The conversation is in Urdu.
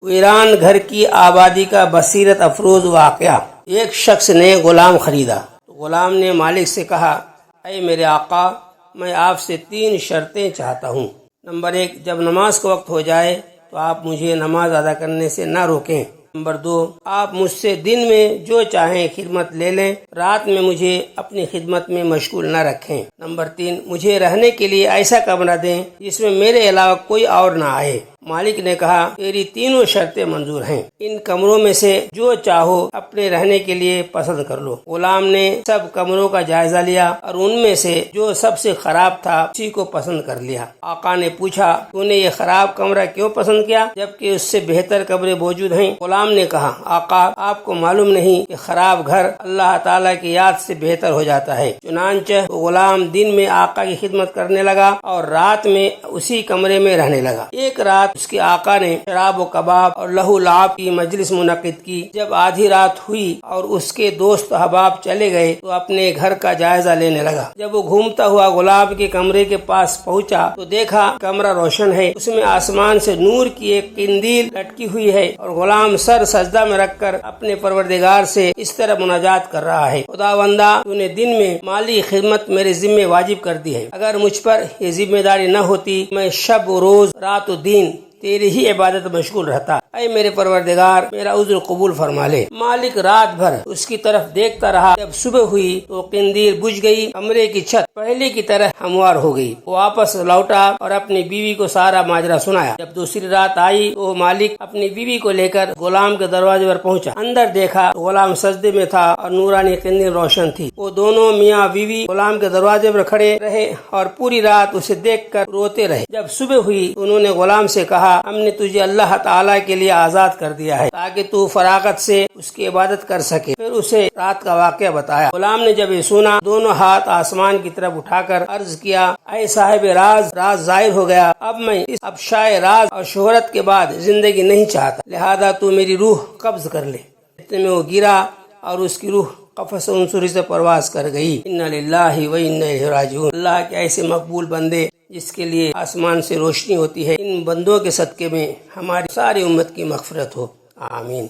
ویران گھر کی آبادی کا بصیرت افروز واقعہ۔ ایک شخص نے غلام خریدا تو غلام نے مالک سے کہا، اے میرے آقا، میں آپ سے 3 شرطیں چاہتا ہوں۔ نمبر 1، جب نماز کا وقت ہو جائے تو آپ مجھے نماز ادا کرنے سے نہ روکیں۔ نمبر 2، آپ مجھ سے دن میں جو چاہیں خدمت لے لیں، رات میں مجھے اپنی خدمت میں مشغول نہ رکھیں۔ نمبر 3، مجھے رہنے کے لیے ایسا کمرہ دیں جس میں میرے علاوہ کوئی اور نہ آئے۔ مالک نے کہا، تیری تینوں شرطیں منظور ہیں، ان کمروں میں سے جو چاہو اپنے رہنے کے لیے پسند کر لو۔ غلام نے سب کمروں کا جائزہ لیا اور ان میں سے جو سب سے خراب تھا اسی کو پسند کر لیا۔ آقا نے پوچھا، تو نے یہ خراب کمرہ کیوں پسند کیا جبکہ اس سے بہتر کمرے موجود ہیں؟ غلام نے کہا، آقا، آپ کو معلوم نہیں کہ خراب گھر اللہ تعالیٰ کی یاد سے بہتر ہو جاتا ہے۔ چنانچہ غلام دن میں آقا کی خدمت کرنے لگا اور رات میں اسی کمرے میں رہنے لگا۔ ایک رات اس کے آقا نے شراب و کباب اور لہو لعب کی مجلس منعقد کی۔ جب آدھی رات ہوئی اور اس کے دوست احباب چلے گئے تو اپنے گھر کا جائزہ لینے لگا۔ جب وہ گھومتا ہوا غلام کے کمرے کے پاس پہنچا تو دیکھا کمرہ روشن ہے، اس میں آسمان سے نور کی ایک قندیل لٹکی ہوئی ہے اور غلام سر سجدہ میں رکھ کر اپنے پروردگار سے اس طرح مناجات کر رہا ہے، خداوندا، تو نے دن میں مالی خدمت میرے ذمہ واجب کر دی ہے۔ اگر مجھ پر یہ ذمہ داری نہ ہوتی میں شب و روز، رات و دن تیری ہی عبادت مشغول رہتا۔ اے میرے پروردگار، میرا عذر قبول فرما لے۔ مالک رات بھر اس کی طرف دیکھتا رہا۔ جب صبح ہوئی تو قندیل بجھ گئی، کمرے کی چھت پہلے کی طرح ہموار ہو گئی۔ وہ واپس لوٹا اور اپنی بیوی کو سارا ماجرا سنایا۔ جب دوسری رات آئی تو مالک اپنی بیوی کو لے کر غلام کے دروازے پر پہنچا۔ اندر دیکھا غلام سجدے میں تھا اور نورانی قندیل روشن تھی۔ وہ دونوں میاں بیوی غلام کے دروازے پر کھڑے رہے اور پوری رات اسے دیکھ کر روتے رہے۔ جب صبح ہوئی تو انہوں نے غلام سے کہا، ہم نے تجھے اللہ تعالیٰ کے لیے آزاد کر دیا ہے تاکہ تو فراغت سے اس کی عبادت کر سکے۔ پھر اسے رات کا واقعہ بتایا۔ غلام نے جب یہ سنا دونوں ہاتھ آسمان کی طرف اٹھا کر عرض کیا، اے صاحب راز، راز ظاہر ہو گیا۔ اب میں اس افشائے راز اور شہرت کے بعد زندگی نہیں چاہتا، لہذا تو میری روح قبض کر لے۔ اتنے میں وہ گرا اور اس کی روح قفس عنصری سے پرواز کر گئی۔ انا للہ و انا الیہ راجعون۔ اللہ کے ایسے مقبول بندے جس کے لیے آسمان سے روشنی ہوتی ہے، ان بندوں کے صدقے میں ہماری ساری امت کی مغفرت ہو، آمین۔